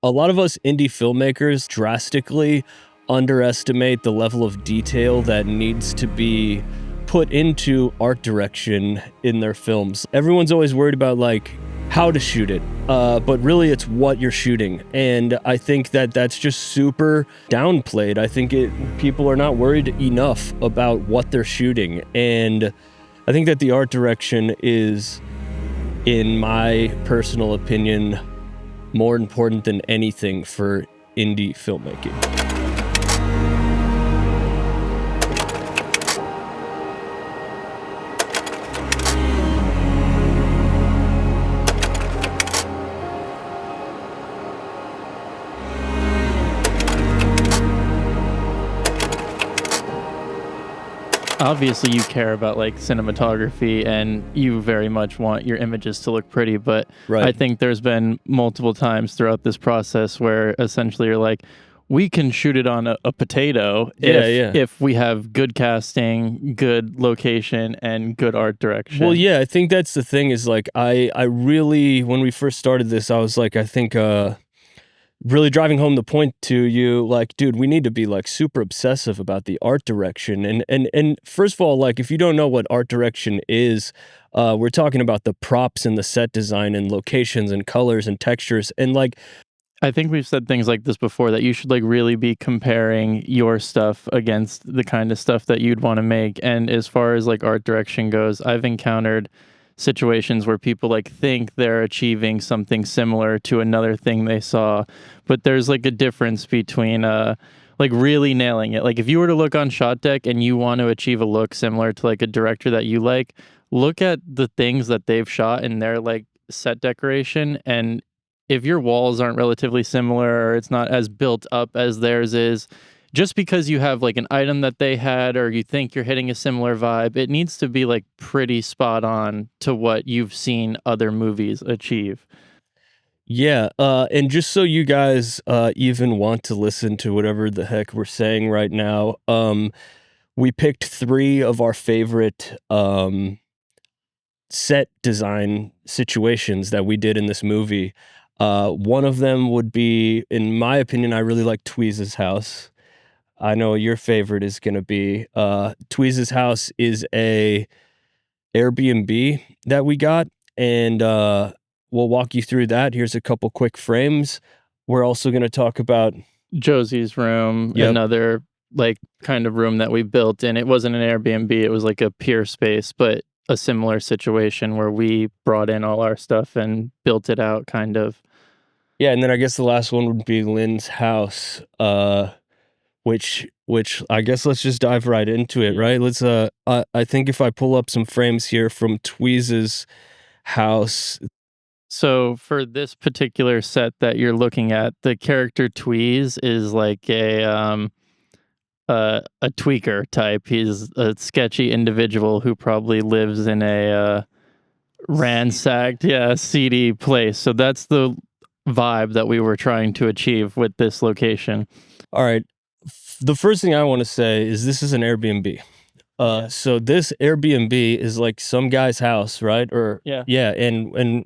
A lot of us indie filmmakers drastically underestimate the level of detail that needs to be put into art direction in their films. Everyone's always worried about like how to shoot it, but really it's what you're shooting. And I think that that's just super downplayed. I think people are not worried enough about what they're shooting. And I think that the art direction is, in my personal opinion, more important than anything for indie filmmaking. Obviously you care about like cinematography and you very much want your images to look pretty, but I Right. think there's been multiple times throughout this process where essentially you're like, we can shoot it on a potato Yeah. if we have good casting, good location, and good art Well, direction. yeah, I think that's the thing is like I really, when we first started this, I was like, I think really driving home the point to you, like, dude, we need to be like super obsessive about the art direction. And first of all, like if you don't know what art direction is, we're talking about the props and the set design and locations and colors and textures. And like, I think we've said things like this before, that you should like really be comparing your stuff against the kind of stuff that you'd want to make. And as far as like art direction goes, I've encountered situations where people like think they're achieving something similar to another thing they saw, but there's like a difference between like really nailing it. Like if you were to look on Shot Deck and you want to achieve a look similar to like a director that you like, look at the things that they've shot in their like set decoration, and if your walls aren't relatively similar or it's not as built up as theirs is, just because you have like an item that they had or you think you're hitting a similar vibe, it needs to be like pretty spot on to what you've seen other movies achieve. yeah, and just so you guys even want to listen to whatever the heck we're saying right now, we picked three of our favorite set design situations that we did in this movie. One of them would be, in my opinion, I really like Tweez's house. I know your favorite is going to be Tweez's house is a Airbnb that we got, and we'll walk you through that. Here's a couple quick frames. We're also going to talk about, Josie's room, yep, another like kind of room that we built, and it wasn't an Airbnb, it was like a peer space, but a similar situation where we brought in all our stuff and built it out kind of. yeah, and then I guess the last one would be Lynn's house, which I guess let's just dive right into it, Yeah. right? Let's I think if I pull up some frames here from Tweez's house. So for this particular set that you're looking at, the character Tweez is like a tweaker type. He's a sketchy individual who probably lives in a ransacked, yeah, seedy place. So that's the vibe that we were trying to achieve with this location. All right. The first thing I want to say is this is an Airbnb. Yeah. So this Airbnb is like some guy's house, right? Or Yeah. yeah, and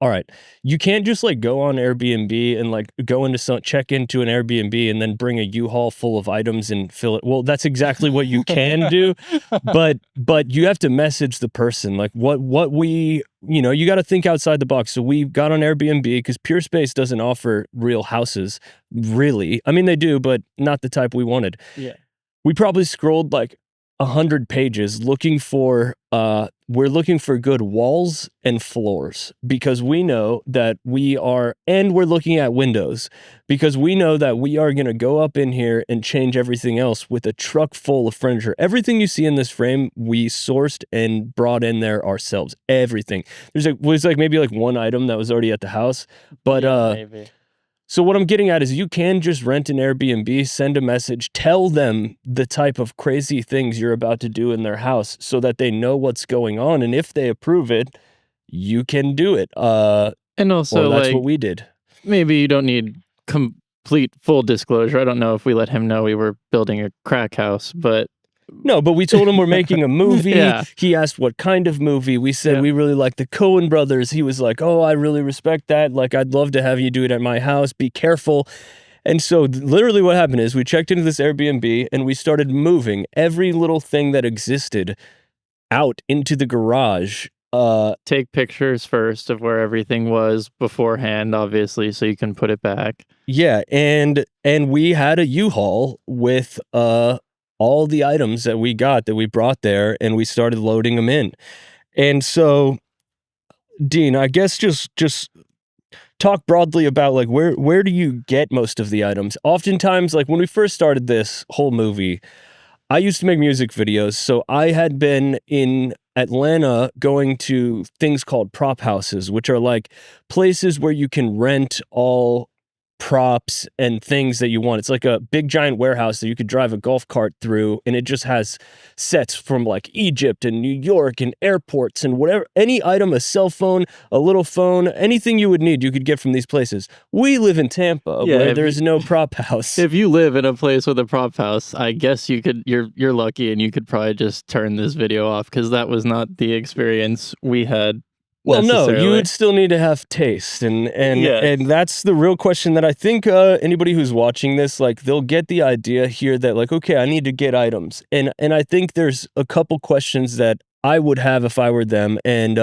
all right. You can't just like go on Airbnb and like go into some check into an Airbnb and then bring a U-Haul full of items and fill it. Well, that's exactly what you can do, but you have to message the person. Like what we, you got to think outside the box. So we got on Airbnb because Pure Space doesn't offer real houses, really. I mean, they do, but not the type we wanted. Yeah. We probably scrolled like 100 pages looking for we're looking for good walls and floors because we know that we're looking at windows because we know that we are going to go up in here and change everything else with a truck full of furniture. Everything you see in this frame we sourced and brought in there ourselves. Everything. Was like maybe like one item that was already at the house, but Yeah, maybe. so what I'm getting at is you can just rent an Airbnb, send a message, tell them the type of crazy things you're about to do in their house so that they know what's going on. And if they approve it, you can do it. And Or also, that's what like, we did. maybe you don't need complete full disclosure. I don't know if we let him know we were building a crack house, but No, but we told him we're making a movie. Yeah. He asked what kind of movie. We said Yep. we really like the Coen brothers. He was like, "Oh, I really respect that. Like, I'd love to have you do it at my house. Be careful." And so, literally, what happened is we checked into this Airbnb and we started moving every little thing that existed out into the garage. Take pictures first of where everything was beforehand, obviously, so you can put it back. Yeah, and we had a U-Haul with all the items that we got that we brought there, and we started loading them in. And so, Dean, I guess just talk broadly about like where do you get most of the items? Oftentimes, like when we first started this whole movie, I used to make music videos, so I had been in Atlanta going to things called prop houses, which are like places where you can rent all props and things that you want. It's like a big giant warehouse that you could drive a golf cart through, and it just has sets from like Egypt and New York and airports and whatever, any item, a cell phone, a little phone, anything you would need, you could get from these places. We live in Tampa Yeah, where there's no prop house. if you live in a place with a prop house, I guess you're lucky and you could probably just turn this video off because that was not the experience we had Well, no, you necessarily. would still need to have taste, Yeah. and that's the real question that I think anybody who's watching this, like, they'll get the idea here that like, okay, I need to get items, and I think there's a couple questions that I would have if I were them, and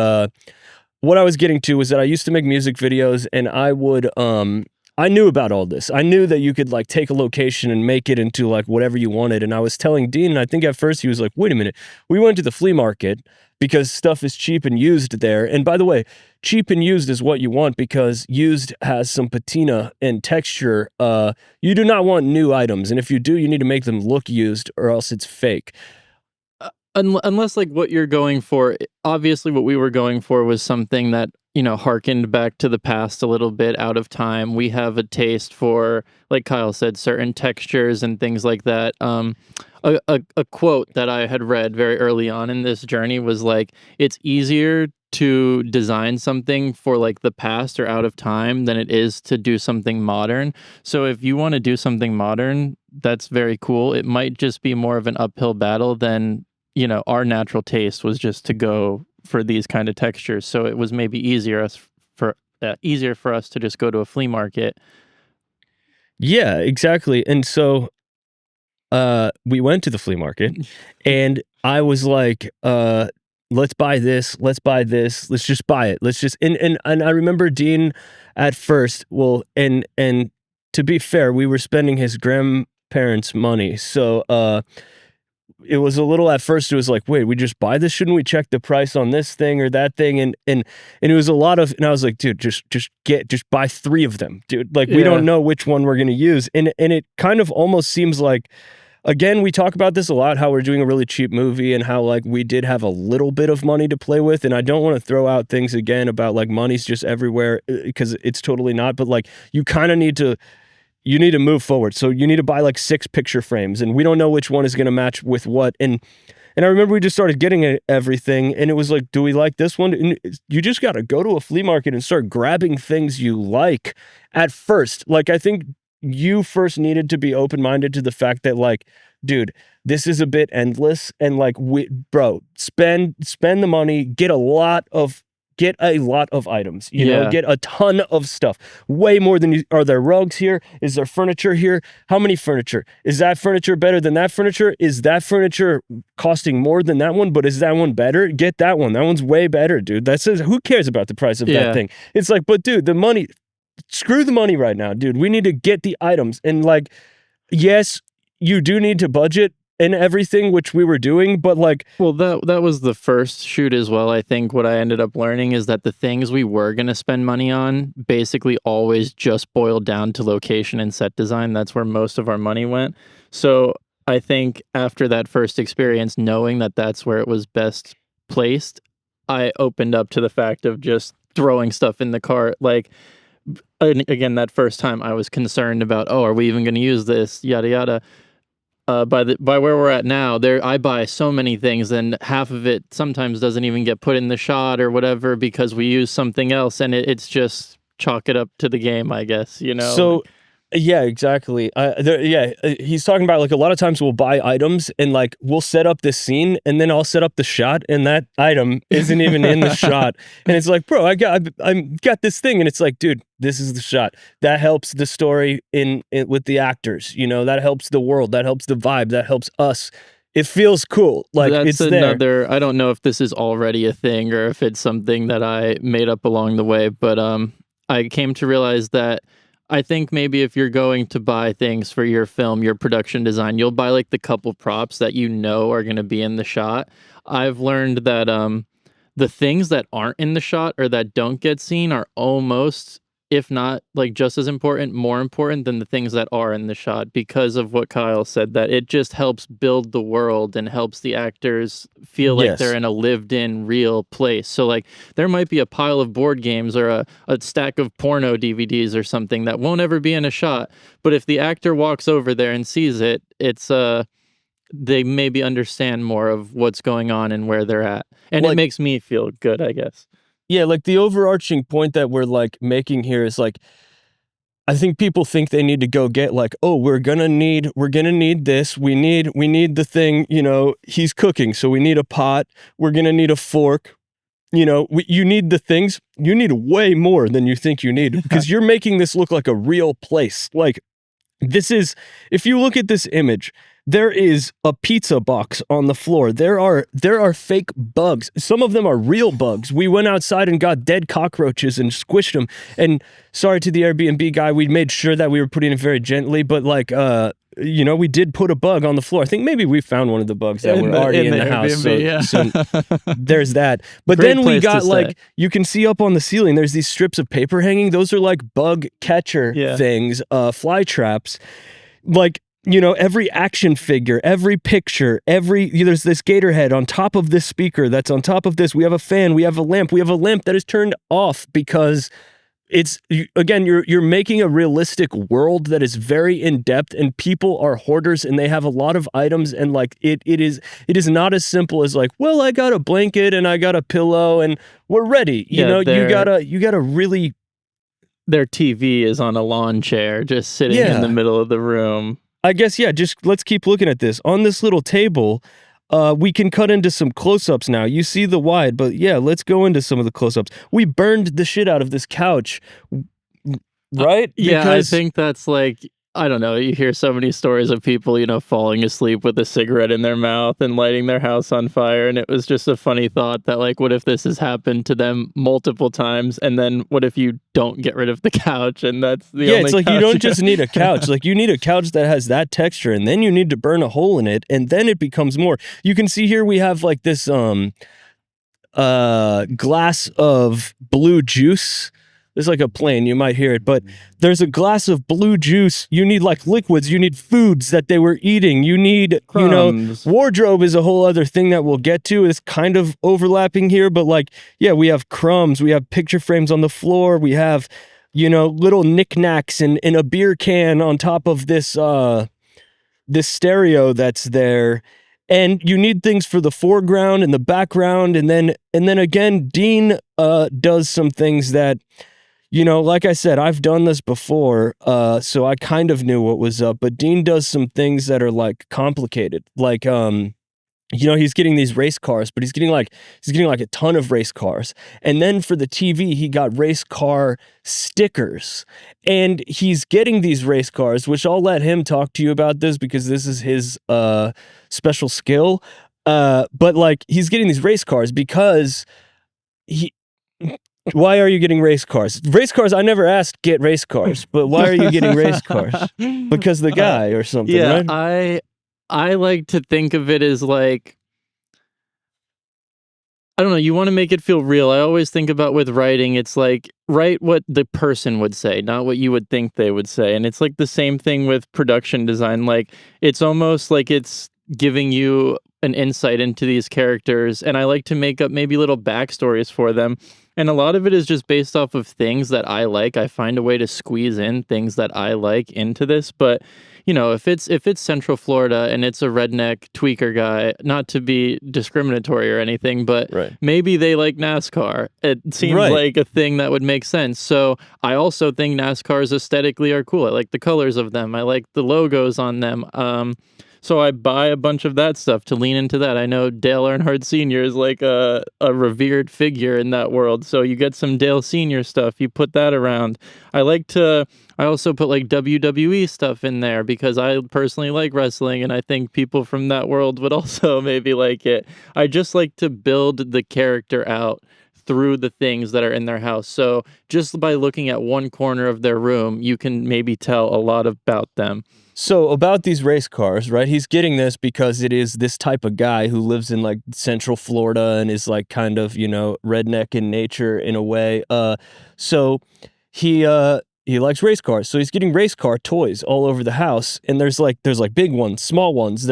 what I was getting to was that I used to make music videos, and I knew about all this. I knew that you could like take a location and make it into like whatever you wanted. And I was telling Dean, and I think at first he was like, "Wait a minute, we went to the flea market because stuff is cheap and used there." And by the way, cheap and used is what you want because used has some patina and texture. You do not want new items, and if you do, you need to make them look used, or else it's fake. Unless like what you're going for, obviously what we were going for was something that, you know, harkened back to the past a little bit, out of time. We have a taste for, like Kyle said, certain textures and things like that. A quote that I had read very early on in this journey was like, it's easier to design something for like the past or out of time than it is to do something modern. So if you want to do something modern, that's very cool. It might just be more of an uphill battle than, you know, our natural taste was just to go for these kind of textures. So it was maybe easier for us to just go to a flea market. Yeah, exactly. And so we went to the flea market and I was like, let's buy this, let's just buy it. Let's just and I remember Dean at first, well, and to be fair, we were spending his grandparents' money. So it was a little at first it was like, wait, we just buy this? Shouldn't we check the price on this thing or that thing? And it was a lot of, and I was like, dude, just buy 3 of them, dude. Like we Yeah. don't know which one we're gonna use. And it kind of almost seems like, again, we talk about this a lot, how we're doing a really cheap movie and how like we did have a little bit of money to play with. And I don't want to throw out things again about like money's just everywhere because it's totally not. But like you kind of need to move forward. So you need to buy like 6 picture frames, and we don't know which one is going to match with what. And I remember we just started getting everything, and it was like, do we like this one? And you just got to go to a flea market and start grabbing things you like at first. Like I think you first needed to be open minded to the fact that like, dude, this is a bit endless, and like spend the money, get a lot of items, Yeah. get a ton of stuff, way more than you. Are there rugs here? Is there furniture here? How many furniture? Is that furniture better than that furniture? Is that furniture costing more than that one, but is that one better? Get that one. That one's way better, dude. That says, who cares about the price of that Yeah. thing? It's like, but dude, the money, screw the money right now, dude. We need to get the items. And like, yes, you do need to budget and everything, which we were doing, but like, Well, that was the first shoot as well. I think what I ended up learning is that the things we were going to spend money on basically always just boiled down to location and set design. That's where most of our money went. So I think after that first experience, knowing that that's where it was best placed, I opened up to the fact of just throwing stuff in the cart. Like, and again, that first time I was concerned about, oh, are we even going to use this? Yada yada. By where we're at now, there I buy so many things, and half of it sometimes doesn't even get put in the shot or whatever because we use something else, and it's just chalk it up to the game, I guess. You know. so Yeah, exactly. He's talking about like a lot of times we'll buy items and like we'll set up this scene and then I'll set up the shot and that item isn't even in the shot. And it's like, bro, I got this thing, and it's like, dude, this is the shot. That helps the story with the actors. You know, that helps the world. That helps the vibe. That helps us. It feels cool. Like That's it's there. another, I don't know if this is already a thing or if it's something that I made up along the way, but I came to realize that I think maybe if you're going to buy things for your film, your production design, you'll buy like the couple props that you know are going to be in the shot. I've learned that the things that aren't in the shot or that don't get seen are almost, if not like just as important, more important than the things that are in the shot, because of what Kyle said, that it just helps build the world and helps the actors feel like they're Yes. in a lived in real place. So like there might be a pile of board games or a stack of porno DVDs or something that won't ever be in a shot. But if the actor walks over there and sees it, it's they maybe understand more of what's going on and where they're at. And it Like, makes me feel good, I guess. yeah, like the overarching point that we're like making here is like, I think people think they need to go get like, oh, we're gonna need this. We need the thing, you know, he's cooking, so we need a pot. We're gonna need a fork. You know, you need the things. You need way more than you think you need because you're making this look like a real place. Like this is, if you look at this image, there is a pizza box on the floor. There are fake bugs. Some of them are real bugs. We went outside and got dead cockroaches and squished them. And sorry to the Airbnb guy, we made sure that we were putting it very gently, but like you know, we did put a bug on the floor. I think maybe we found one of the bugs that were already In in the the house. So Airbnb, yeah. there's that. But Great then we place to got stay. like, you can see up on the ceiling, there's these strips of paper hanging. Those are like bug catcher Yeah. things, fly traps. Like, you know, every action figure, every picture, there's this gator head on top of this speaker that's on top of this. We have a fan, we have a lamp that is turned off because again, you're making a realistic world that is very in depth, and people are hoarders and they have a lot of items, and like it is not as simple as like, well, I got a blanket and I got a pillow and we're ready. You Yeah, know, you gotta really. their TV is on a lawn chair just sitting in the Yeah. middle of the room. I guess, yeah, just let's keep looking at this. On this little table, we can cut into some close-ups now. You see the wide, but yeah, let's go into some of the close-ups. We burned the shit out of this couch, right? Yeah, I Because think that's like, I don't know, you hear so many stories of people, you know, falling asleep with a cigarette in their mouth and lighting their house on fire, and it was just a funny thought that like, what if this has happened to them multiple times, and then what if you don't get rid of the couch and that's the yeah, it's only like you couch don't just need a couch. Like you need a couch that has that texture, and then you need to burn a hole in it, and then it becomes more. You can see here we have like this glass of blue juice. There's like a plane, you might hear it, but there's a glass of blue juice. You need like liquids, you need foods that they were eating. You need, you know, crumbs. wardrobe is a whole other thing that we'll get to. It's kind of overlapping here, but like, yeah, we have crumbs, we have picture frames on the floor, we have, you know, little knickknacks and a beer can on top of this stereo that's there. And you need things for the foreground and the background, and then again, Dean does some things that, you know, like I said, I've done this before, so I kind of knew what was up. But Dean does some things that are like complicated, like you know, he's getting these race cars, but he's getting like a ton of race cars. And then for the TV, he got race car stickers. And he's getting these race cars, which I'll let him talk to you about this because this is his special skill. But like he's getting these race cars because he why are you getting race cars? Race cars, I never asked get race cars, but why are you getting race cars? Because the Uh, guy or something, yeah, right? I like to think of it as like, I don't know, you wanna make it feel real. I always think about with writing, it's like, write what the person would say, not what you would think they would say, and it's like the same thing with production design, like, it's almost like it's giving you an insight into these characters, and I like to make up maybe little backstories for them, And a lot of it is just based off of things that I like. I find a way to squeeze in things that I like into this, but if it's Central Florida and it's a redneck tweaker guy, not to be discriminatory or anything, but Right. maybe they like NASCAR. It seems Right. like a thing that would make sense. So I also think NASCARs aesthetically are cool. I like the colors of them. I like the logos on them. So I buy a bunch of that stuff to lean into that. I know Dale Earnhardt Sr. is like a revered figure in that world. So you get some Dale Sr. stuff, you put that around. I also put like WWE stuff in there because I personally like wrestling and I think people from that world would also maybe like it. I just like to build the character out through the things that are in their house. So just by looking at one corner of their room, you can maybe tell a lot about them. So about these race cars, right? He's getting this because it is this type of guy who lives in like Central Florida and is like kind of, redneck in nature in a way. So he likes race cars. So he's getting race car toys all over the house, and there's like big ones, small ones.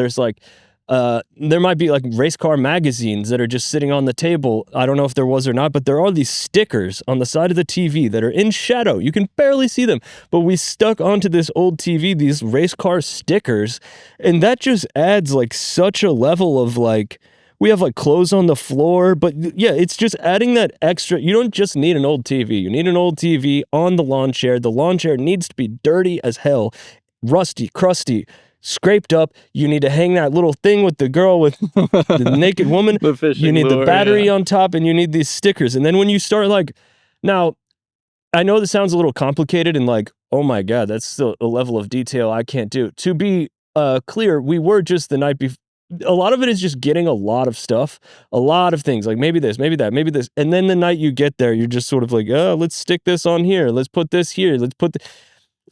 There might be like race car magazines that are just sitting on the table. I don't know if there was or not, but there are these stickers on the side of the TV that are in shadow. You can barely see them, but we stuck onto this old TV these race car stickers, and that just adds like such a level of like, we have like clothes on the floor, but yeah, it's just adding that extra. You don't just need an old TV. You need an old TV on the lawn chair. The lawn chair needs to be dirty as hell, rusty, crusty, scraped up. You need to hang that little thing with the girl with the naked woman. The You fishing need the lure, battery yeah. on top, and you need these stickers. And then when you start like, now, I know this sounds a little complicated and like, oh my God, that's still a level of detail I can't do. To be clear, we were just the night before. A lot of it is just getting a lot of stuff, a lot of things, like maybe this, maybe that, maybe this. And then the night you get there, you're just sort of like, oh, let's stick this on here. Let's put this here. Let's put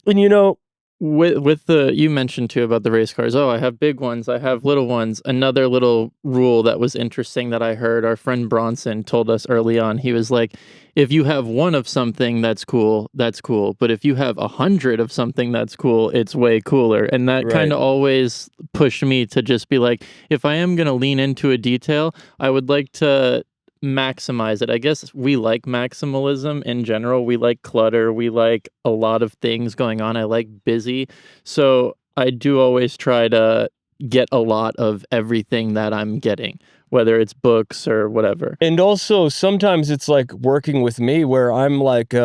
and With the you mentioned too about the race cars. Oh, I have big ones, I have little ones. Another little rule that was interesting that I heard our friend Bronson told us early on. He was like, if you have one of something that's cool, that's cool. But if you have 100 of something that's cool, it's way cooler. And that kind right. of always pushed me to just be like, if I am gonna lean into a detail, I would like to maximize it. I guess we like maximalism in general. We like clutter. We like a lot of things going on. I like busy. So I do always try to get a lot of everything that I'm getting, whether it's books or whatever. And also, sometimes it's like working with me where I'm like,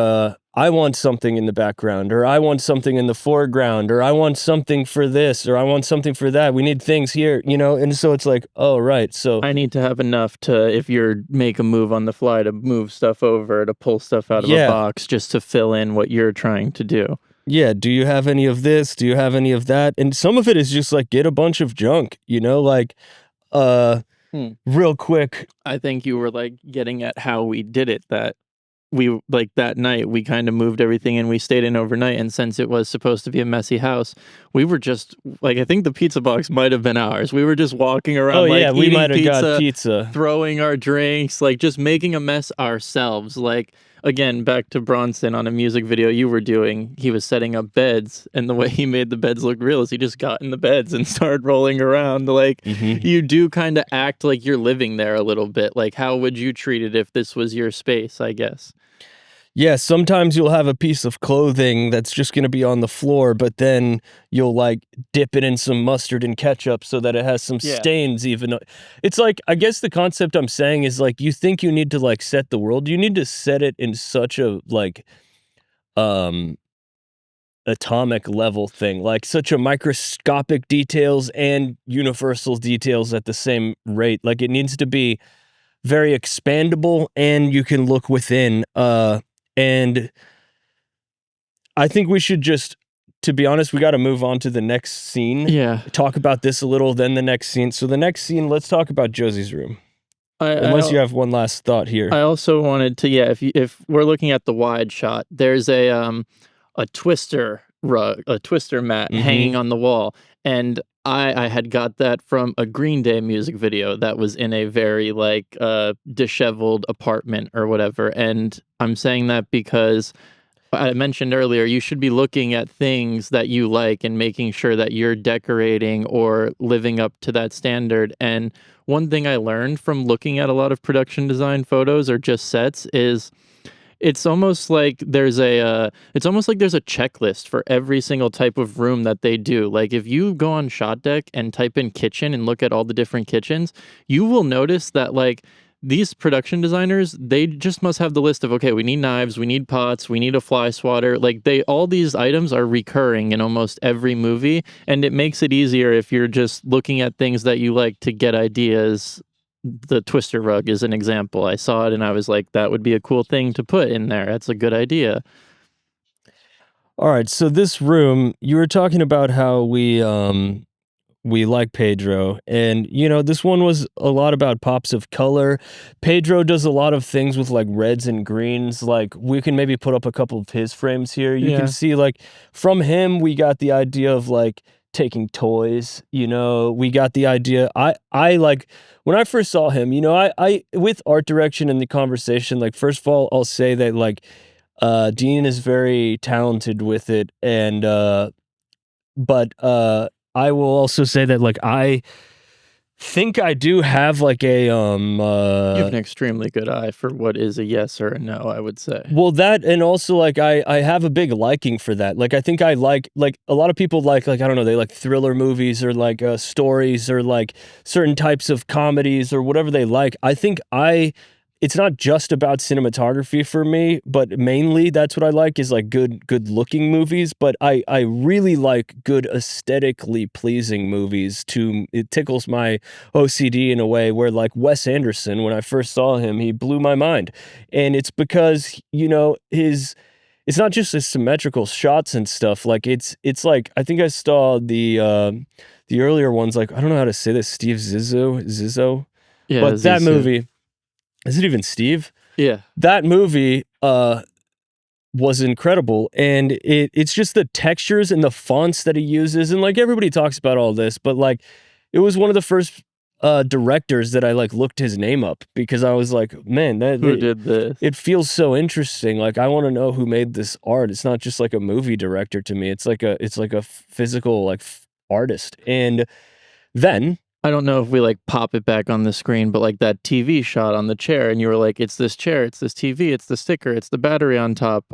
I want something in the background, or I want something in the foreground, or I want something for this, or I want something for that. We need things here, And so it's like, oh, right. So, I need to have enough to, if you're make a move on the fly, to move stuff over, to pull stuff out of a yeah. box just to fill in what you're trying to do. Yeah. Do you have any of this? Do you have any of that? And some of it is just like, get a bunch of junk, like, Hmm. real quick. I think you were like getting at how we did it, that we like that night we kind of moved everything and we stayed in overnight, and since it was supposed to be a messy house, we were just like, I think the pizza box might have been ours. We were just walking Oh, around yeah. like We eating might have got pizza, pizza. throwing our drinks, like just making a mess ourselves. Like, again, back to Bronson on a music video you were doing, he was setting up beds, and the way he made the beds look real is he just got in the beds and started rolling around. Like, Hmm. you do kind of act like you're living there a little bit. Like, how would you treat it if this was your space, I guess? Yeah, sometimes you'll have a piece of clothing that's just gonna be on the floor, but then you'll, like, dip it in some mustard and ketchup so that it has some Yeah. stains even though it's like, I guess the concept I'm saying is, like, you think you need to, like, set the world, you need to set it in such a, like, um, atomic level thing, like, such a microscopic details and universal details at the same rate, like, it needs to be very expandable and you can look within, and I think we should just to be honest, we gotta move on to the next scene, Yeah. talk about this a little, then the next scene. So the next scene, let's talk about Josie's room, I unless I you have one last thought here. I also wanted to, yeah, if we're looking at the wide shot, there's a twister rug, a twister mat hanging Mhm. on the wall, and I had got that from a Green Day music video that was in a very like disheveled apartment or whatever, and I'm saying that because I mentioned earlier, you should be looking at things that you like and making sure that you're decorating or living up to that standard. And one thing I learned from looking at a lot of production design photos or just sets is it's almost like there's a checklist for every single type of room that they do. Like if you go on Shot Deck and type in kitchen and look at all the different kitchens, you will notice that like these production designers, they just must have the list of, okay, we need knives, we need pots, we need a fly swatter. Like all these items are recurring in almost every movie, and it makes it easier if you're just looking at things that you like to get ideas. The twister rug is an example. I saw it and I was like, that would be a cool thing to put in there. That's a good idea. All right, so this room, you were talking about how we like Pedro, and this one was a lot about pops of color. Pedro does a lot of things with like reds and greens. Like we can maybe put up a couple of his frames here. You can Yeah. see like from him we got the idea of like taking toys. We got the idea. I like when I first saw him. I with art direction and the conversation. Like first of all, I'll say that like Dean is very talented with it, and but I will also say that like I think I do have like a You have an extremely good eye for what is a yes or a no, I would say. well, that, and also like I have a big liking for that. Like I think I like a lot of people like I don't know, they like thriller movies or like stories or like certain types of comedies or whatever they like. I think it's not just about cinematography for me, but mainly that's what I like is like good looking movies, but I really like good aesthetically pleasing movies. It tickles my OCD in a way where like Wes Anderson, when I first saw him, he blew my mind. And it's because, it's not just his symmetrical shots and stuff. Like it's like I think I saw the earlier ones, like I don't know how to say this, Steve Zizzo. Yeah, But that Zissou. movie, is it even Steve? Yeah. That movie was incredible, and it's just the textures and the fonts that he uses, and like everybody talks about all this, but like it was one of the first directors that I like looked his name up because I was like, man, Who did this? it feels so interesting. Like I want to know who made this art. It's not just like a movie director to me. It's like a physical like artist. And then I don't know if we like pop it back on the screen, but like that TV shot on the chair, and you were like, "It's this chair, it's this TV, it's the sticker, it's the battery on top."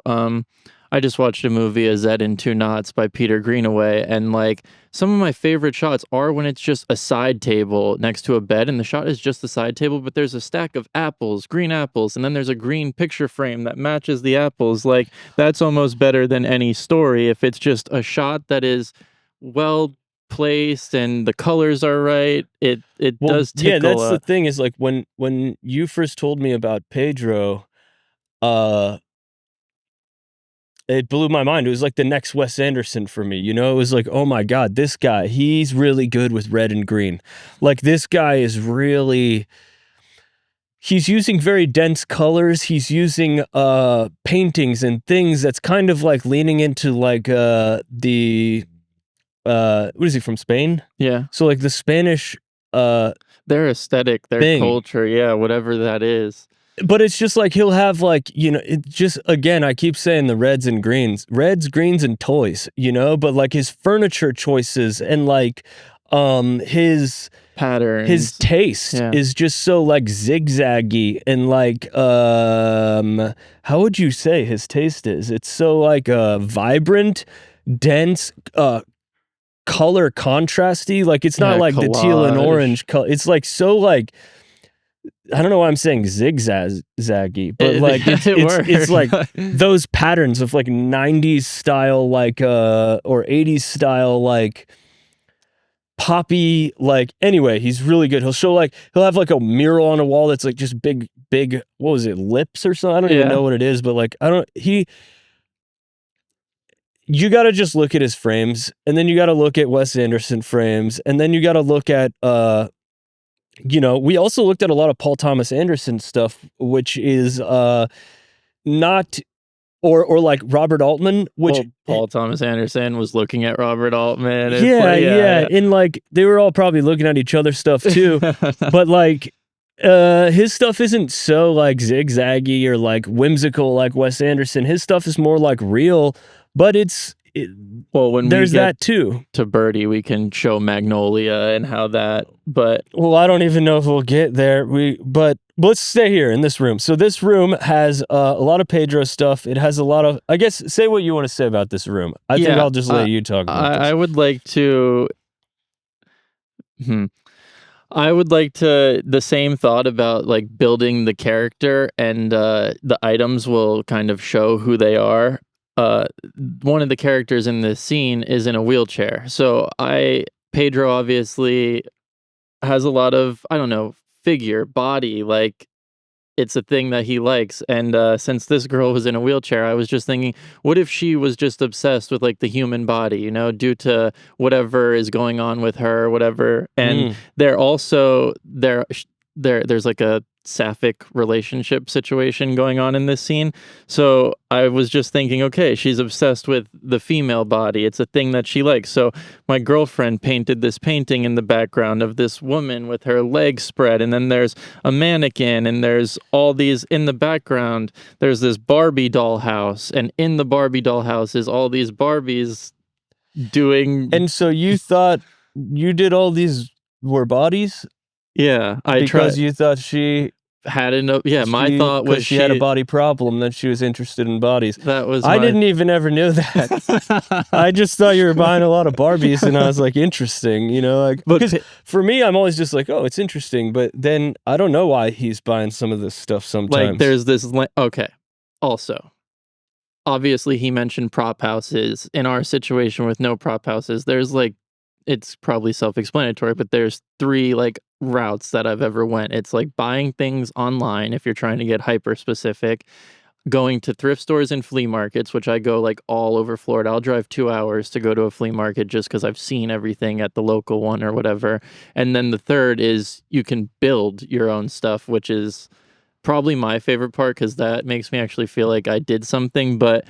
I just watched a movie, A Z in Two Knots by Peter Greenaway, and like some of my favorite shots are when it's just a side table next to a bed, and the shot is just the side table, but there's a stack of apples, green apples, and then there's a green picture frame that matches the apples. Like that's almost better than any story if it's just a shot that is well placed and the colors are right. It well, does yeah, tickle that's the thing is like when you first told me about Pedro, uh it blew my mind. It was like the next Wes Anderson for me. It was like, oh my God, this guy, he's really good with red and green. Like this guy is really, he's using very dense colors. He's using paintings and things that's kind of like leaning into like the what is he from Spain? Yeah. So like the Spanish uh Their aesthetic, their thing. culture, yeah, whatever that is. But it's just like he'll have like, it just, again, I keep saying the reds, greens, and toys, but like his furniture choices and like his Patterns. taste Yeah. is just so like zigzaggy and like how would you say his taste is? It's so like vibrant, dense, color contrasty. Like it's not Yeah, like the teal and collage. orange color. It's like so like I don't know why I'm saying zigzaggy, but like it's It it's it's like worked. those patterns of like 90s style like or 80s style like poppy, like, anyway, he's really good. He'll have like a mural on a wall that's like just big what was it, lips or something? I don't even Yeah. know what it is, but like I don't he you got to just look at his frames, and then you got to look at Wes Anderson frames, and then you got to look at we also looked at a lot of Paul Thomas Anderson stuff, which is not, or like Robert Altman, which Well, Paul Thomas Anderson was looking at Robert Altman. It's yeah, like, yeah, yeah, and like they were all probably looking at each other stuff too, yeah. but like His stuff isn't so like zigzaggy or like whimsical like Wes Anderson. His stuff is more like real, but Well, when we there's get that too. to Birdie, we can show Magnolia and how that. But Well, I don't even know if we'll get there. But let's stay here in this room. So this room has a lot of Pedro stuff. It has a lot of. I guess say what you want to say about this room. I think yeah, I'll just let you talk about I this. would like to. Hmm. I would like to the same thought about like building the character and the items will kind of show who they are. Uh, One of the characters in this scene is in a wheelchair. So I Pedro obviously has a lot of I don't know, figure, body, like it's a thing that he likes, and, since this girl was in a wheelchair, I was just thinking, what if she was just obsessed with, like, the human body, you know, due to whatever is going on with her, whatever, and Mm. they're also there's, like, a sapphic relationship situation going on in this scene, so I was just thinking, "Okay, she's obsessed with the female body, it's a thing that she likes," so my girlfriend painted this painting in the background of this woman with her legs spread, and then there's a mannequin and there's all these in the background there's this Barbie doll house and in the Barbie doll house is all these Barbies doing And so you thought you did all these were bodies yeah, I try because you thought had enough yeah, my thought was she had a she body problem that she was interested in bodies. that was I my didn't even ever knew that. I just thought you were buying a lot of Barbies, and I was like, interesting, you know, like but because for me, I'm always just like, oh, it's interesting, but then I don't know why he's buying some of this stuff like sometimes. there's this okay. Also, obviously he mentioned prop houses. In our situation with no prop houses, there's like it's probably self-explanatory, but there's 3 like routes that I've ever went. It's like buying things online if you're trying to get hyper specific, going to thrift stores and flea markets, which I go like all over Florida. I'll drive 2 hours to go to a flea market just because I've seen everything at the local one or whatever. And then the third is you can build your own stuff, which is probably my favorite part because that makes me actually feel like I did something, but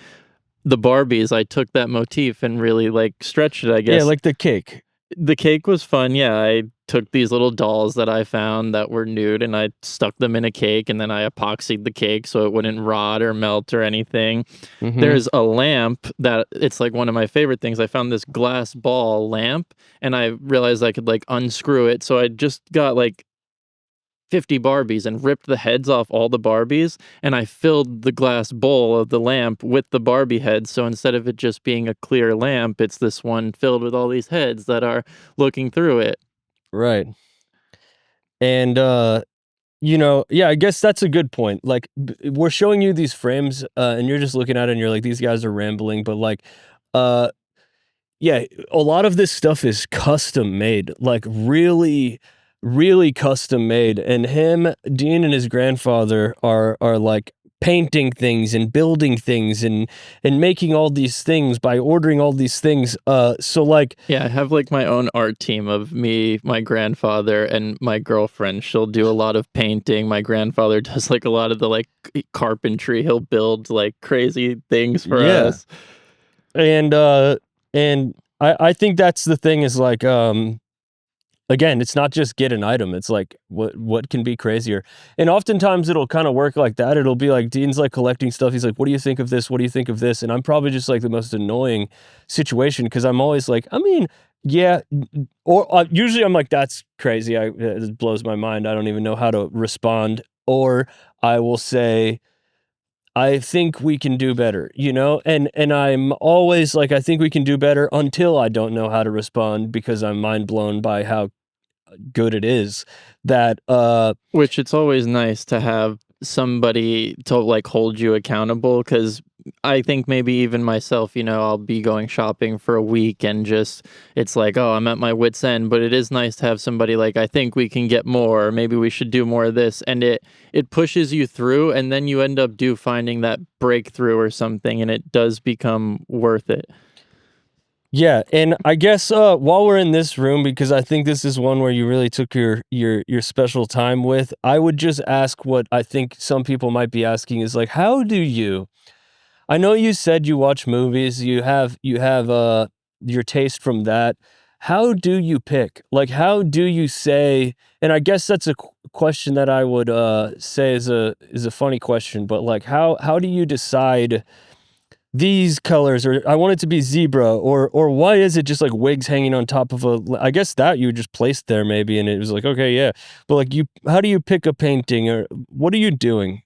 the Barbies, I took that motif and really, like, stretched it, I Yeah, guess. like the cake. The cake was fun, yeah, I took these little dolls that I found that were nude, and I stuck them in a cake, and then I epoxied the cake so it wouldn't rot or melt or anything. Mm-hmm. There's a lamp that it's, like, one of my favorite things. I found this glass ball lamp, and I realized I could, like, unscrew it, so I just got, like, 50 Barbies and ripped the heads off all the Barbies, and I filled the glass bowl of the lamp with the Barbie heads, so instead of it just being a clear lamp, it's this one filled with all these heads that are looking through it. Right. And you know, yeah, I guess that's a good point. Like we're showing you these frames, and you're just looking at it and you're like, these guys are rambling, but like, uh, yeah, a lot of this stuff is custom made, like really, really custom made. And him, Dean, and his grandfather are like painting things and building things and making all these things by ordering all these things. So like, Yeah, I have, like, my own art team of me, my grandfather, and my girlfriend. She'll do a lot of painting. My grandfather does, like, a lot of the, like, carpentry. He'll build, like, crazy things for yeah, us. and I think that's the thing is like again, it's not just get an item, it's like what can be crazier? And oftentimes it'll kinda work like that, it'll be like Dean's, like, collecting stuff, he's like, "What do you think of this? What do you think of this?" And I'm probably just, like, the most annoying situation because 'cause I'm always like, "I mean, yeah," or, usually I'm like, "That's crazy, it blows my mind, I don't even know how to respond," or I will say, "I think we can do better," you know? And I'm always like, "I think we can do better," until I don't know how to respond because I'm mind blown by how good it is that Which it's always nice to have somebody to, like, hold you accountable. Because I think maybe even myself, you know, I'll be going shopping for a week and just it's like, "Oh, I'm at my wit's end," but it is nice to have somebody like, "I think we can get more," or, "Maybe we should do more of this," and it pushes you through, and then you end up finding that breakthrough or something, and it does become worth it. yeah. And I guess while we're in this room, because I think this is one where you really took your special time with, I would just ask what I think some people might be asking is like, how do you, I know you said you watch movies, you have your taste from that. how do you pick? Like, how do you say, and I guess that's a question that I would say is a funny question, but like how do you decide these colors, or I want it to be zebra, or why is it just like wigs hanging on top of a, I guess that you just placed there maybe and it was like, okay, yeah. But like how do you pick a painting, or what are you doing?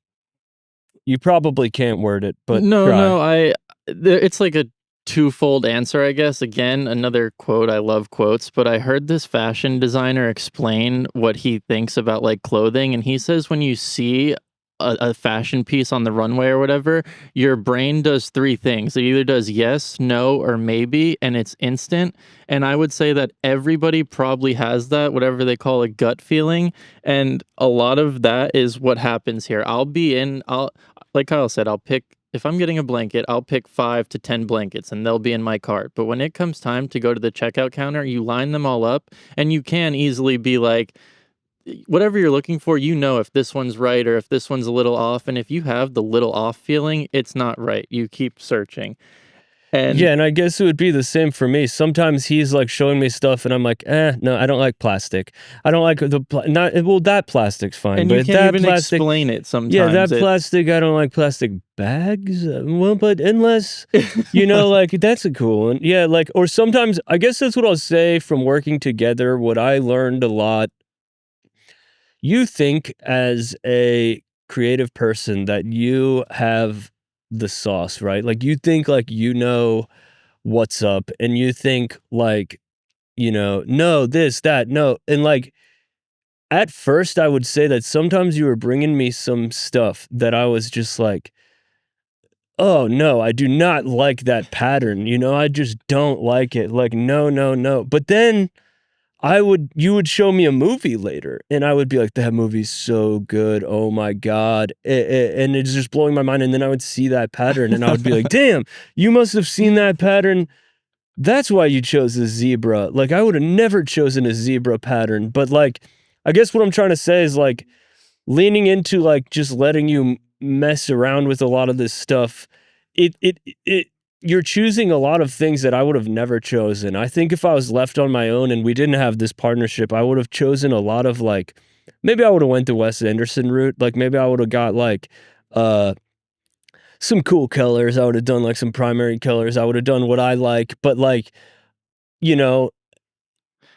You probably can't word it, but No, try. no, it's like a twofold answer, I guess. Again, another quote. I love quotes, but I heard this fashion designer explain what he thinks about like clothing, and he says when you see a fashion piece on the runway or whatever, your brain does three things. It either does yes, no, or maybe, and it's instant. And I would say that everybody probably has that, whatever they call a gut feeling. And a lot of that is what happens here. I'll like Kyle said, I'll pick if I'm getting a blanket, I'll pick 5 to 10 blankets and they'll be in my cart. But when it comes time to go to the checkout counter, you line them all up and you can easily be like, whatever you're looking for, you know if this one's right or if this one's a little off. And if you have the little off feeling, it's not right. You keep searching. And Yeah, and I guess it would be the same for me. Sometimes he's like showing me stuff, and I'm like, no, I don't like plastic. I don't like not well. That plastic's fine, and you but can't that even plastic, explain it yeah, sometimes. that It's plastic. I don't like plastic bags. Well, but unless like that's a cool one. Yeah, like or sometimes I guess that's what I'll say from working together. What I learned a lot. You think as a creative person that you have the sauce, right? Like you think like what's up, and you think like, no, this, that, no. And like at first I would say that sometimes you were bringing me some stuff that I was just like, oh no, I do not like that pattern, I just don't like it, like no, no, no. But then you would show me a movie later and I would be like, that movie's so good, oh my god, and it's just blowing my mind. And then I would see that pattern and I would be like, damn, you must have seen that pattern. That's why you chose a zebra. Like, I would have never chosen a zebra pattern, but, like, I guess what I'm trying to say is, like, leaning into, like, just letting you mess around with a lot of this stuff, it you're choosing a lot of things that I would have never chosen. I think if I was left on my own and we didn't have this partnership, I would have chosen a lot of, like, maybe I would have went the Wes Anderson route. Like, maybe I would have got, like, uh some cool colors. I would have done, like, some primary colors. I would have done what I like, but, like, you know,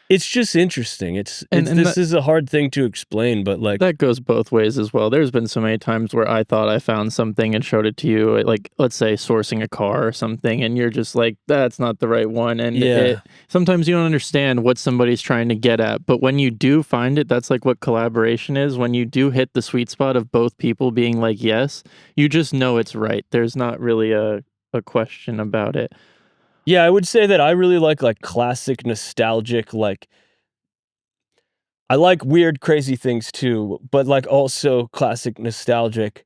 it's just interesting. It's and this is a hard thing to explain, but, like, that goes both ways as well. There's been so many times where I thought I found something and showed it to you, like let's say sourcing a car or something, and you're just like, "That's not the right one." And yeah. it sometimes you don't understand what somebody's trying to get at, but when you do find it, that's like what collaboration is. When you do hit the sweet spot of both people being like, "Yes," you just know it's right. There's not really a question about it. Yeah, I would say that I really like, classic nostalgic, like I like weird, crazy things too, but, like, also classic nostalgic,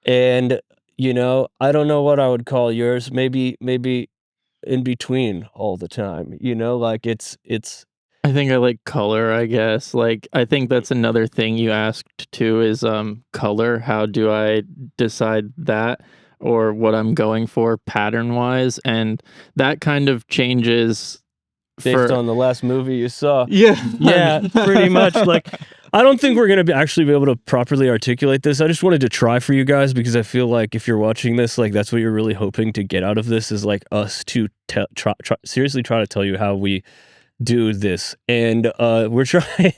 and, I don't know what I would call yours, maybe in between all the time, like, it's I think I like color, I guess. Like, I think that's another thing you asked too is color. How do I decide that or what I'm going for pattern wise? And that kind of changes based for on the last movie you saw. yeah. Yeah, pretty much, like, I don't think we're gonna actually be able to properly articulate this. I just wanted to try for you guys because I feel like if you're watching this, like, that's what you're really hoping to get out of this is, like, us to seriously try to tell you how we do this, and, we're trying,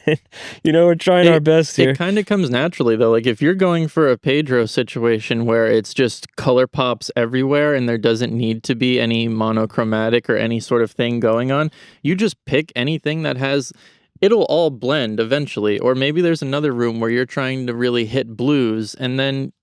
we're trying our It best it here. kinda comes naturally though, like, if you're going for a Pedro situation where it's just color pops everywhere and there doesn't need to be any monochromatic or any sort of thing going on, you just pick anything that has it'll all blend eventually, or maybe there's another room where you're trying to really hit blues, and then,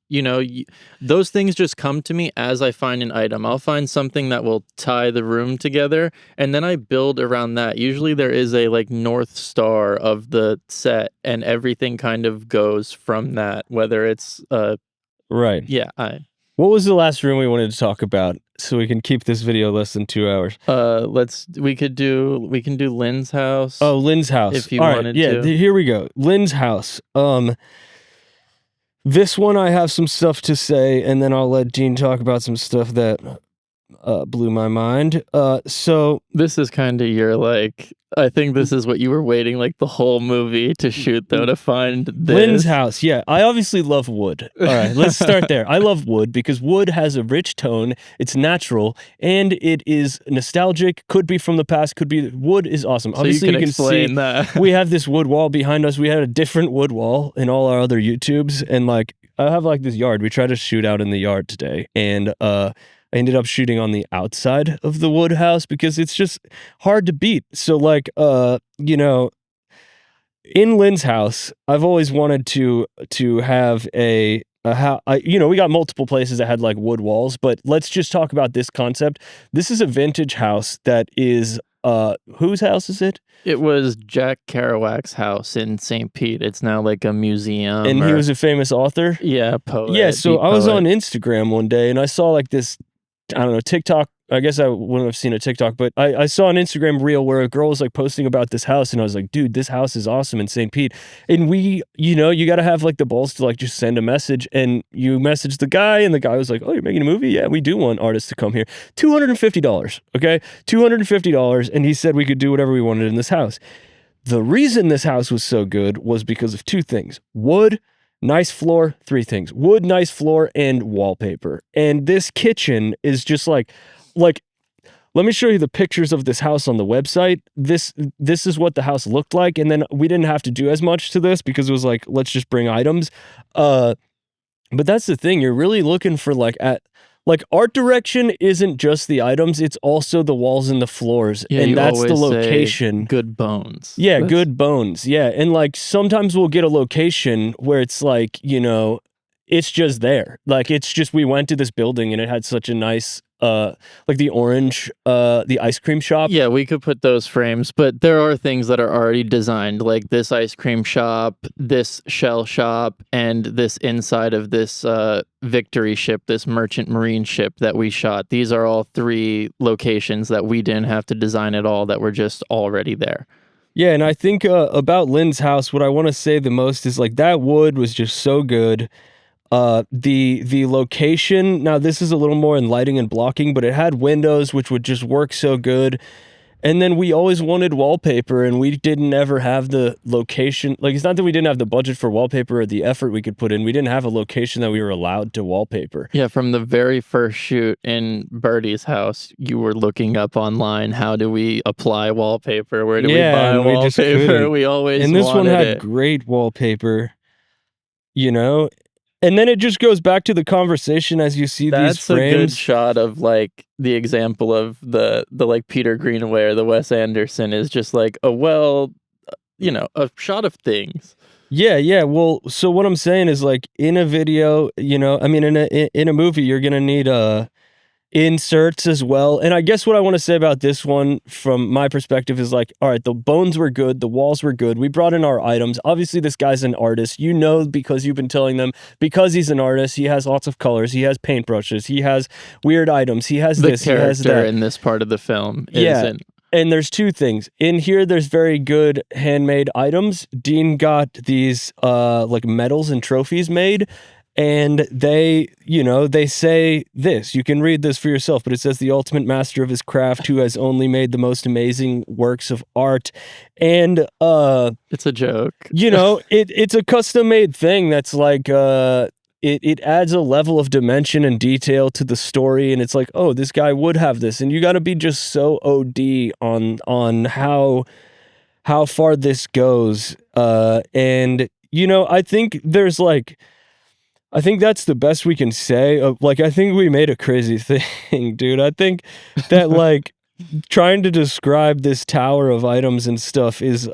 those things just come to me as I find an item. I'll find something that will tie the room together, and then I build around that. Usually there is a like north star of the set and everything kind of goes from that, whether it's Right. yeah, I What was the last room we wanted to talk about so we can keep this video less than 2 hours? we can do Lynn's house Oh, Lynn's house. if you Alright, wanted yeah, to. here we go. Lynn's house. This one I have some stuff to say, and then I'll let Dean talk about some stuff that blew my mind. So This is kind of your like. I think this is what you were waiting like the whole movie to shoot though to find Lynn's this. house. Yeah, I obviously love wood. All right, let's start there. I love wood because wood has a rich tone, it's natural, and it is nostalgic. Could be from the past, could be wood is awesome. So you Obviously, can you can see explain that. we have this wood wall behind us. We had a different wood wall in all our other YouTubes, and like I have like this yard. We tried to shoot out in the yard today, and I ended up shooting on the outside of the wood house because it's just hard to beat. So like you know, in Lynn's house, I've always wanted to have a house. You know, we got multiple places that had like wood walls, but let's just talk about this concept. This is a vintage house that is whose house is it? It was Jack Kerouac's house in St. Pete. It's now like a museum And he or was a famous author. yeah, Yeah, poet, so beat I was on poet. Instagram one day and I saw like this, I don't know, TikTok. I guess I wouldn't have seen a TikTok, but I saw an Instagram reel where a girl was like posting about this house, and I was like, dude, this house is awesome in St. Pete. And we, you know, you got to have like the balls to like just send a message, and you message the guy, and the guy was like, oh, you're making a movie? Yeah, we do want artists to come here. $250, okay? $250, and he said we could do whatever we wanted in this house. The reason this house was so good was because of two things: wood, nice floor, three things: wood, nice floor, and wallpaper. And this kitchen is just like, let me show you the pictures of this house on the website. This is what the house looked like, and then we didn't have to do as much to this because it was like, let's just bring items. But that's the thing, you're really looking for like art direction isn't just the items, it's also the walls and the floors, Yeah, and you that's the always say location. good bones. Yeah, That's good bones. Yeah. And like sometimes we'll get a location where it's like, you know, it's just there. Like it's just we went to this building and it had such a nice like the orange the ice cream shop. yeah, we could put those frames, but there are things that are already designed, like this ice cream shop, this shell shop, and this inside of this Victory ship, this merchant marine ship that we shot. These are all three locations that we didn't have to design at all, that were just already there. Yeah, and I think about Lynn's house, what I want to say the most is like that wood was just so good. The location, now this is a little more in lighting and blocking, but it had windows which would just work so good. And then we always wanted wallpaper, and we didn't ever have the location. Like, it's not that we didn't have the budget for wallpaper or the effort we could put in. We didn't have a location that we were allowed to wallpaper. Yeah, from the very first shoot in Birdie's house, you were looking up online, how do we apply wallpaper? Where do we Yeah, buy and we just wallpaper? couldn't. We always And this one wanted had it. great wallpaper, you know? And then it just goes back to the conversation as you see these That's a good frames. shot of like the example of the like Peter Greenaway or the Wes Anderson is just like a a shot of things. Yeah, yeah. Well, so what I'm saying is like in a video, you know, I mean in a movie, you're gonna need inserts as well. And I guess what I want to say about this one from my perspective is like, all right, the bones were good, the walls were good. We brought in our items. Obviously, this guy's an artist. You know, because you've been telling them, because he's an artist, he has lots of colors, he has paintbrushes, he has weird items, he has The this, he has character that. in this part of the film Yeah. isn't. And there's two things. In here, there's very good handmade items. Dean got these like medals and trophies made, and they, you know, they say this. You can read this for yourself, but it says the ultimate master of his craft who has only made the most amazing works of art. And It's a joke. you know, it's a custom made thing that's like it adds a level of dimension and detail to the story, and it's like, oh, this guy would have this, and you got to be just so OD on how far this goes. And you know, I think that's the best we can say. Like, I think we made a crazy thing, dude. I think that like trying to describe this tower of items and stuff is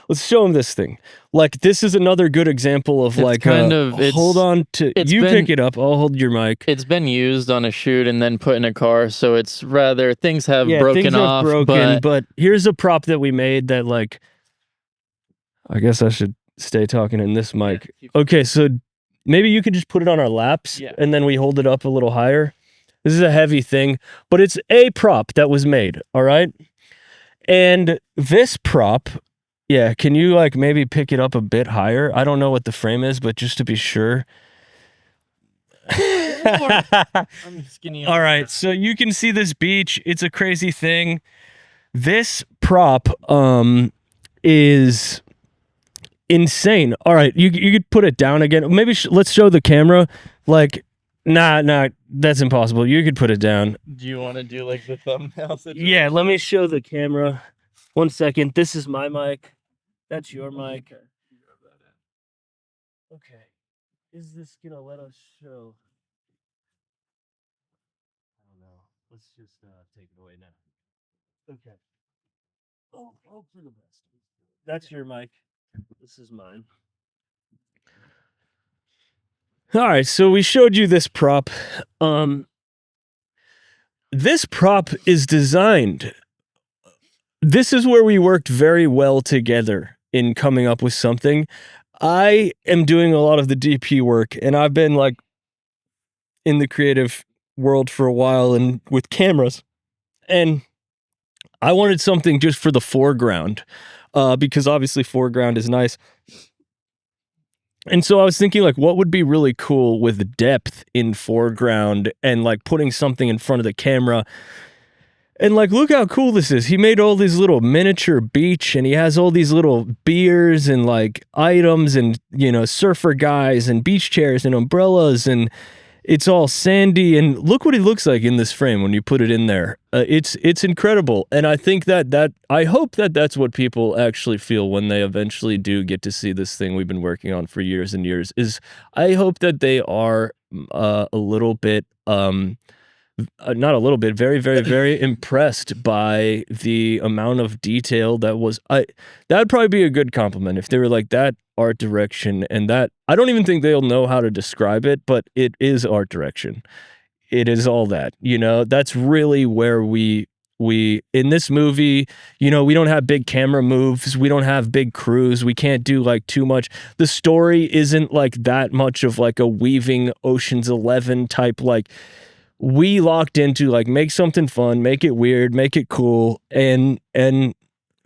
let's show him this thing. Like, this is another good example of It's like kind of hold on to it's you been pick it up, I'll hold your mic. it's been used on a shoot and then put in a car, so it's rather things have Yeah, broken things have off, broken, but but here's a prop that we made that like I guess I should stay talking in this mic. Okay, so maybe you could just put it on our laps Yeah. and then we hold it up a little higher. This is a heavy thing, but it's a prop that was made, all right? And this prop, yeah, can you like maybe pick it up a bit higher? I don't know what the frame is, but just to be sure. I'm skinny. All right, so you can see this beach. It's a crazy thing. This prop is insane. All right, you could put it down again. Maybe let's show the camera. Like, nah, that's impossible. You could put it down. Do you want to do like the thumbnail situation? Yeah, let me show the camera. 1 second. This is my mic. That's your mic. Okay. Is this gonna let us show? I don't know. Let's just take it away now. Okay. Oh, hope for the best. That's your mic. This is mine. All right, so we showed you this prop. This prop is designed. This is where we worked very well together in coming up with something. I am doing a lot of the DP work, and I've been like in the creative world for a while and with cameras. And I wanted something just for the foreground, because obviously foreground is nice. And so I was thinking, like, what would be really cool with depth in foreground and like putting something in front of the camera. And like, look how cool this is. He made all these little miniature beach, and he has all these little beers and like items and, you know, surfer guys and beach chairs and umbrellas, and it's all sandy. And look what he looks like in this frame when you put it in there. It's incredible. And I think that I hope that that's what people actually feel when they eventually do get to see this thing we've been working on for years and years. Is I hope that they are a little bit not a little bit, very, very, very impressed by the amount of detail that was. That'd probably be a good compliment if they were like, that art direction, and that I don't even think they'll know how to describe it, but it is art direction. It is all that, you know. That's really where we in this movie, you know, we don't have big camera moves, we don't have big crews, we can't do like too much. The story isn't like that much of like a weaving Ocean's 11 type. Like, we locked into like, make something fun, make it weird, make it cool, and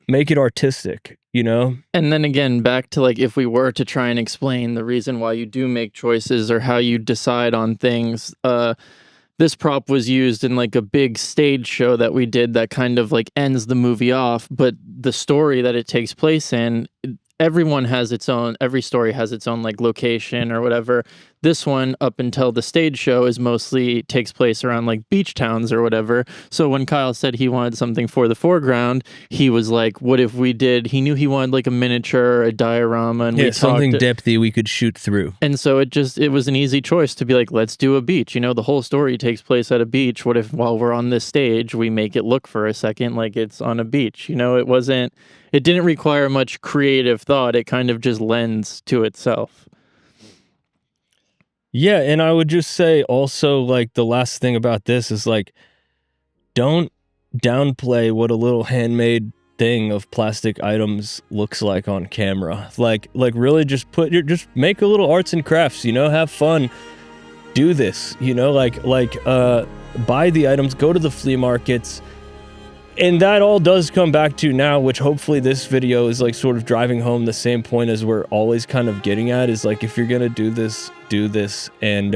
make it artistic, you know? And then again, back to like, if we were to try and explain the reason why you do make choices or how you decide on things, this prop was used in like a big stage show that we did that kind of like ends the movie off, but the story that it takes place in, everyone has its own, every story has its own like location or whatever. This one, up until the stage show, is mostly takes place around like beach towns or whatever. So when Kyle said he wanted something for the foreground, he was like, what if we did, he knew he wanted like a miniature, a diorama, and we talked something depthy we could shoot through. And so it was an easy choice to be like, let's do a beach. You know, the whole story takes place at a beach. What if while we're on this stage, we make it look for a second like it's on a beach? You know, it didn't require much creative thought. It kind of just lends to itself. Yeah, and I would just say also, like, the last thing about this is like, don't downplay what a little handmade thing of plastic items looks like on camera. Like really just just make a little arts and crafts, you know, have fun, do this, you know, like buy the items, go to the flea markets. And that all does come back to now, which hopefully this video is like sort of driving home the same point as we're always kind of getting at, is like, if you're gonna do this, do this. And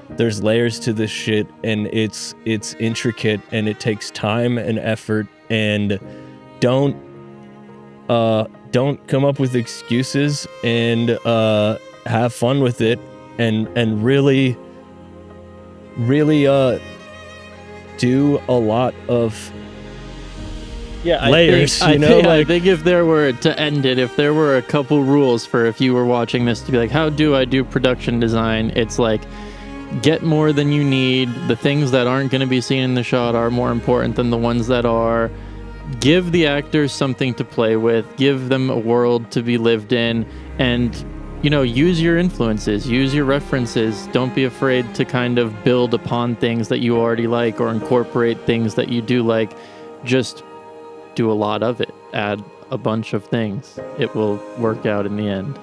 there's layers to this shit, and it's intricate, and it takes time and effort. And don't come up with excuses, and have fun with it, and really do a lot of layers. I think if there were to end it, if there were a couple rules for if you were watching this to be like, how do I do production design? It's like, get more than you need. The things that aren't going to be seen in the shot are more important than the ones that are. Give the actors something to play with. Give them a world to be lived in. And, you know, use your influences, use your references. Don't be afraid to kind of build upon things that you already like or incorporate things that you do like. Just do a lot of it. Add a bunch of things. It will work out in the end.